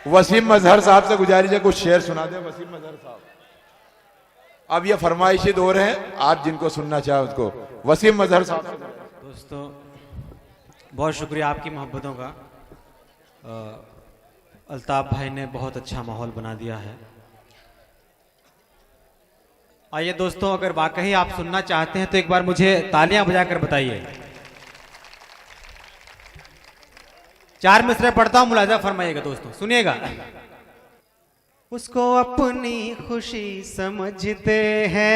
वसीम मजहर साहब से गुजारिश है कुछ शेर सुना दे। वसीम मजहर साहब, अब ये फरमाइशी दौर है, आप जिनको सुनना चाहे उसको। वसीम मजहर साहब। दोस्तों बहुत शुक्रिया आपकी मोहब्बतों का। अल्ताफ भाई ने बहुत अच्छा माहौल बना दिया है। आइए दोस्तों, अगर वाकई आप सुनना चाहते हैं तो एक बार मुझे तालियां बजाकर बताइए। 4 मिसरे पढ़ता हूं, मुलाजा फरमाइएगा दोस्तों, सुनिएगा। उसको अपनी खुशी समझते हैं।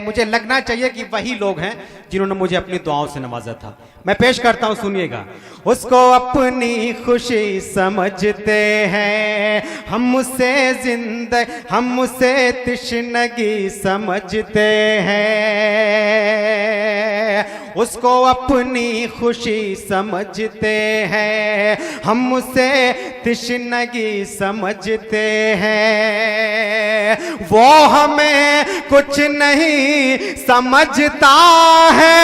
मुझे लगना चाहिए कि वही लोग हैं जिन्होंने मुझे अपनी दुआओं से नवाजा था। मैं पेश करता हूं, सुनिएगा। उसको अपनी खुशी समझते हैं, हम उसे तिश्नगी समझते हैं। उसको अपनी खुशी समझते हैं, हम उसे तिश्नगी समझते हैं। वो हमें कुछ नहीं समझता है,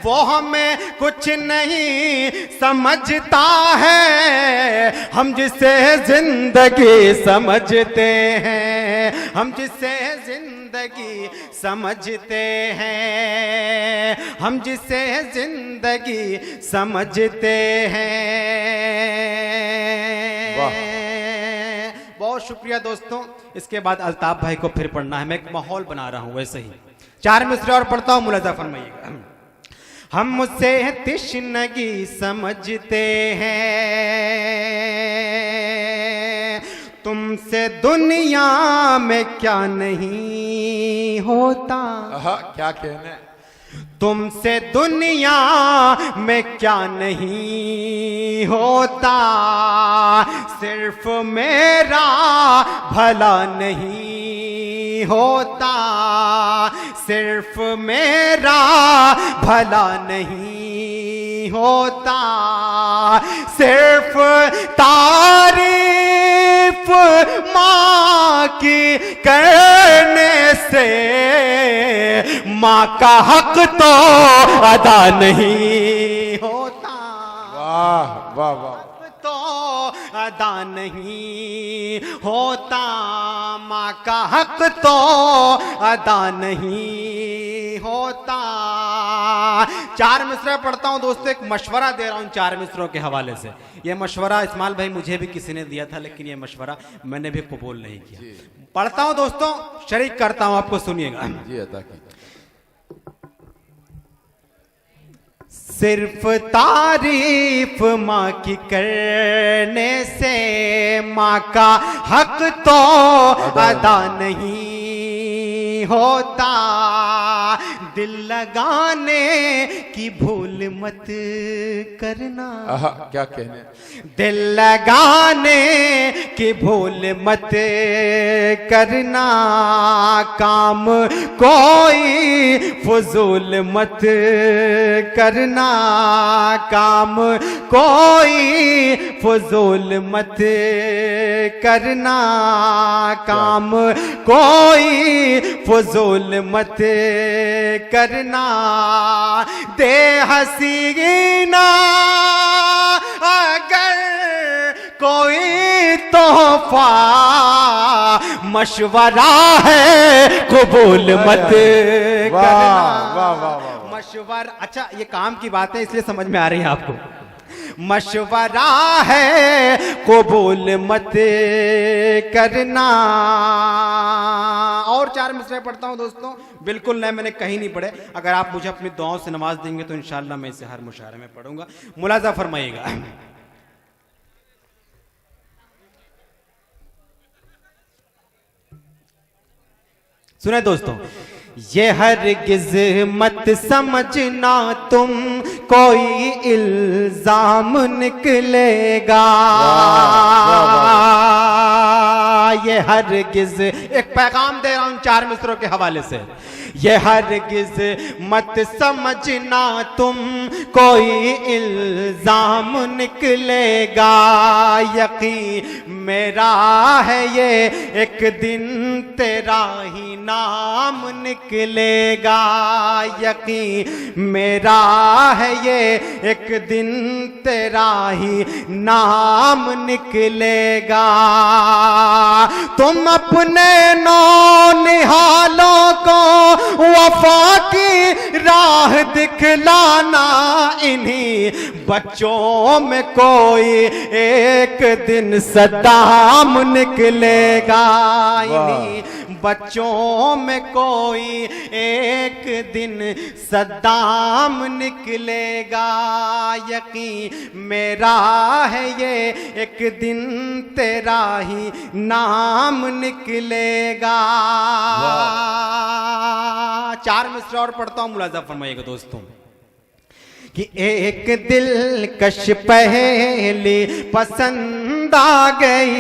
वो हमें कुछ नहीं समझता है। हम जिसे जिंदगी समझते हैं, हम जिसे जिंदगी समझते हैं, हम जिसे जिंदगी समझते हैं। बहुत शुक्रिया दोस्तों। इसके बाद अल्ताफ भाई को फिर पढ़ना है। मैं एक माहौल बना रहा हूं वैसे ही। 4 मिसरे और पढ़ता हूं, मुलाजा फरमाइएगा। हम उसे तिश्नगी समझते हैं, तुमसे दुनिया में क्या नहीं होता। क्या कहने, तुमसे दुनिया में क्या नहीं होता। सिर्फ मेरा भला नहीं होता, सिर्फ मेरा भला नहीं होता। सिर्फ तारीफ माँ की करने से माँ का हक तो अदा नहीं होता। वाह वाह वाह। तो अदा नहीं होता, माँ का हक तो अदा नहीं होता। 4 मिसरे पढ़ता हूं दोस्तों। एक मशवरा दे रहा हूं 4 मिसरों के हवाले से। यह मशवरा इस्माइल भाई मुझे भी किसी ने दिया था, लेकिन यह मशवरा मैंने भी कबूल नहीं किया। पढ़ता हूं दोस्तों, शरीक करता हूं, आपको सुनिएगा। जी अता की। सिर्फ तारीफ माँ की करने से माँ का हक तो अदा नहीं होता। दिल लगाने की भूल मत करना। क्या कहने, दिल लगाने की भूल मत करना। काम कोई फजूल मत करना, काम कोई फजूल मत करना। काम कोई फजूल मत करना। दे हसीना अगर कोई तोहफा, मशवरा है कबूल मत करना। मशवरा, अच्छा ये काम की बात है इसलिए समझ में आ रही है आपको। मशवरा है कबूल मत करना। और 4 मिसरे पढ़ता हूं दोस्तों, बिल्कुल नए, मैंने कहीं नहीं पढ़े। अगर आप मुझे अपनी दुआओं से नवाज देंगे तो इंशाल्लाह मैं इसे हर मुशायरे में पढ़ूंगा। मुलाजा फरमाइएगा। सुने दोस्तों, ये हरगिज़ मत समझना तुम कोई इल्जाम निकलेगा। ये हरगिज, एक पैगाम दे रहा हूं 4 मिसरों के हवाले से, ये हरगिज मत समझना तुम कोई इल्जाम निकलेगा, यकीन मेरा है ये एक दिन तेरा ही नाम निकलेगा, यकीन मेरा है ये एक दिन तेरा ही नाम निकलेगा। तुम अपने नौनिहालों को वफा की राह दिखलाना, इन्हीं बच्चों में कोई एक दिन सद्दाम निकलेगा, इन्हीं बच्चों में कोई एक दिन सद्दाम निकलेगा, यकीन मेरा है ये एक दिन तेरा ही नाम निकलेगा। 4 मिसरे और पढ़ता हूं, मुलाजा फरमाइएगा दोस्तों कि एक दिलकश पहेली पसंद आ गई,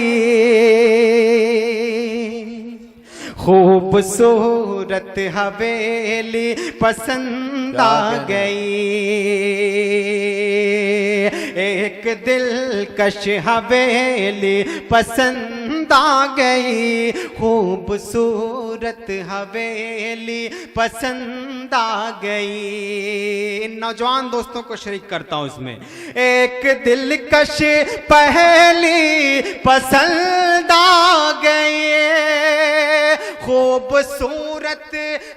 खूबसूरत हवेली पसंद आ गई, एक दिलकश हवेली पसंद आ गई, खूबसूरत हवेली पसंद आ गई। नौजवान दोस्तों को शरीक करता हूं इसमें, एक दिलकश पहेली पसंद आ गई, खूबसूरत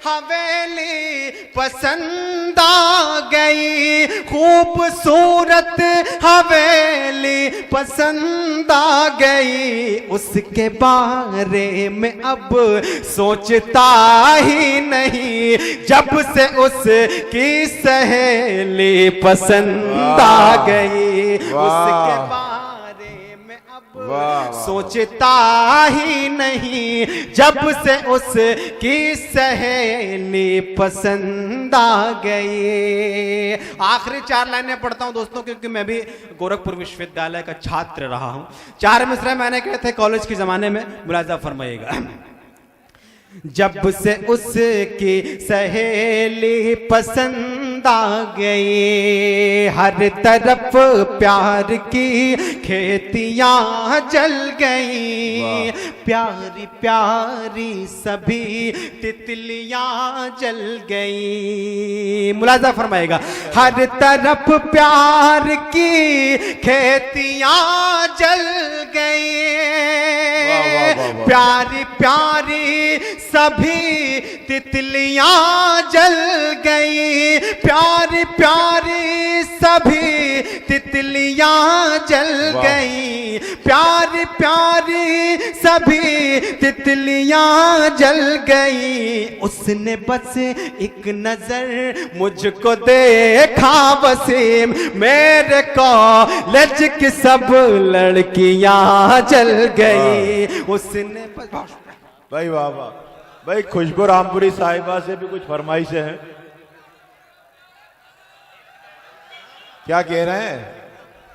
हवेली पसंद आ गई, खूबसूरत हवेली पसंद आ गई, उसके बारे में अब सोचता ही नहीं, जब से उसकी सहेली पसंद आ गई, उसके बारे में अब सोचता ही नहीं, जब से उसकी सहेली पसंद आ गई। आखिरी 4 लाइनें पढ़ता हूं दोस्तों, क्योंकि मैं भी गोरखपुर विश्वविद्यालय का छात्र रहा हूं। 4 मिसरे मैंने कहे थे कॉलेज के जमाने में, मुलाजा फरमाइएगा। जब से उसकी सहेली पसंद आ गई, हर तरफ प्यार की खेतियां जल गई, प्यारी प्यारी सभी तितलियां जल गई। मुलाजा फरमाएगा, हर तरफ प्यार की खेतियां जल गई, प्यारी प्यारी सभी तितलियां जल गई, प्यारी प्यारी सभी तितलियां जल गई, प्यारी प्यारी सभी तितलियां जल गई। उसने बस एक नजर मुझको देखा वसीम, मेरे कॉलेज की सब लड़कियां जल गई। उसने भाई वाह वाह भाई, खुशबू रामपुरी साहिबा से भी कुछ फरमाइशें हैं, क्या कह रहे हैं?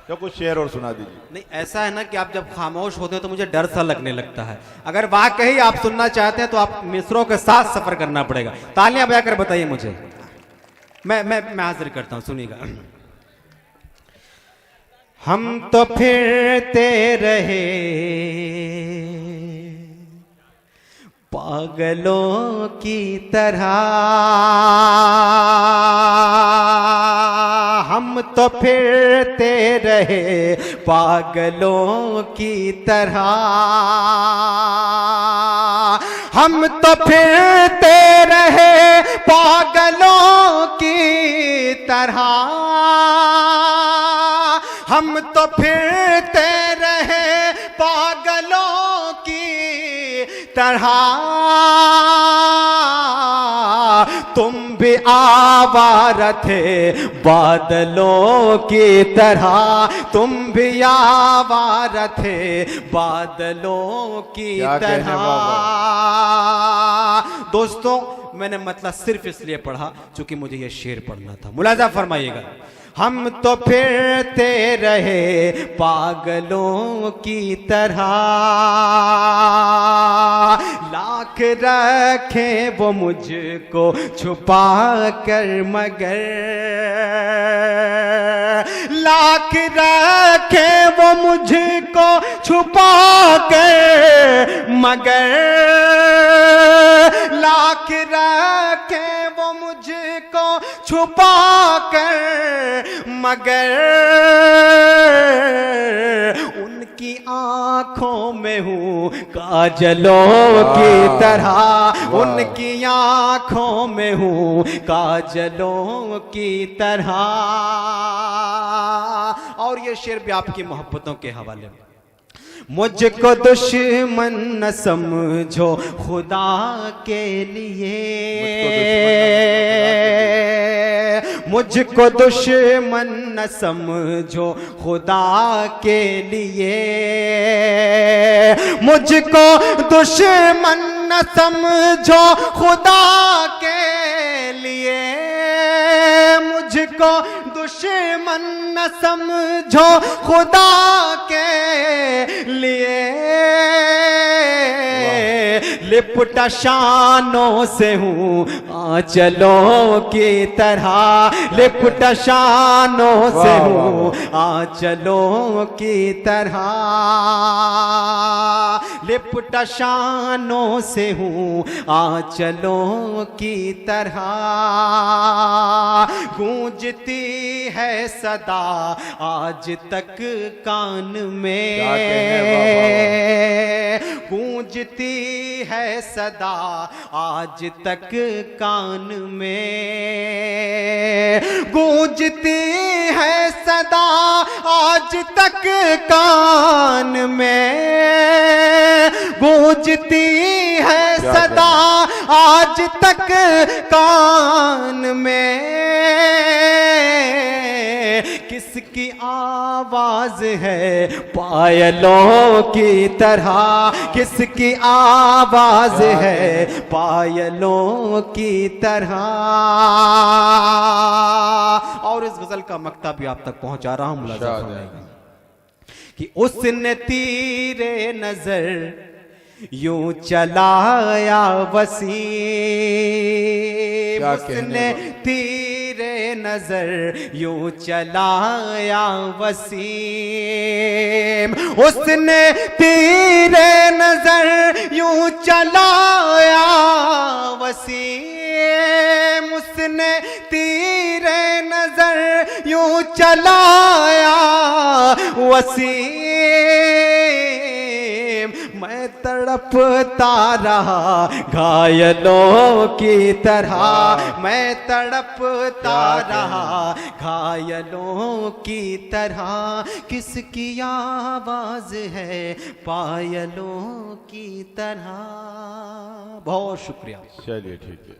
तो कुछ शेर और सुना दीजिए। नहीं, ऐसा है ना कि आप जब खामोश होते हैं तो मुझे डर सा लगने लगता है। अगर वाकई आप सुनना चाहते हैं तो आप मिसरों के साथ सफर करना पड़ेगा। तालियां बजाकर बताइए मुझे, मैं हाजिर करता हूं, सुनिएगा। हम तो फिरते रहे पागलों की तरह, हम तो फिरते रहे पागलों की तरह, हम तो फिरते रहे पागलों की तरह, हम तो फिरते रहे पागलों की तरह, तुम भी आवारा थे बादलों की तरह, तुम भी आवारा थे बादलों की तरह। दोस्तों, मैंने मतलब सिर्फ इसलिए पढ़ा क्योंकि मुझे यह शेर पढ़ना था। मुलाजा फरमाइएगा, हम तो फिरते रहे पागलों की तरह, लाख रखे वो मुझको छुपा कर मगर, लाख रखे वो मुझको छुपा कर मगर, लाख रखे वो मुझको छुपा कर मगर, उनकी आंखों में हूँ काजलों की तरह, उनकी आंखों में हूँ काजलों की तरह। और ये शेर भी आपकी मोहब्बतों के हवाले में। मुझको दुश्मन न समझो खुदा के लिए, मुझको दुश्मन न समझो खुदा के लिए, मुझको दुश्मन न समझो खुदा के लिए, मुझको दुश्मन न समझो खुदा के लिए, लिपटा शानों से हूँ आंचलों की तरह, लिपटा शानों से हूँ आंचलों की तरह, लिपटा शानों से हूँ आंचलों की तरह, गूंजती है सदा आज तक कान में, गूंजती है सदा आज तक कान में, गूंजती है सदा आज तक कान में, गूंजती है सदा आज तक कान में, किसकी आवाज है पायलों की तरह, किसकी आवाज है पायलों की तरह। और इस गजल का मक्ता भी आप तक पहुंचा रहा हूं मुलाज़ा फरमाइए कि उसने तीरे नजर यूं चलाया वसीम, उसने तीरे नजर यूं चलाया वसीम, उसने तीरे नजर यूं चलाया वसीम, उसने तीरे नजर यूं चलाया वसीम, मैं तड़पता रहा घायलों की तरह, मैं तड़पता रहा घायलों की तरह, किसकी आवाज है पायलों की तरह। बहुत शुक्रिया। चलिए ठीक है।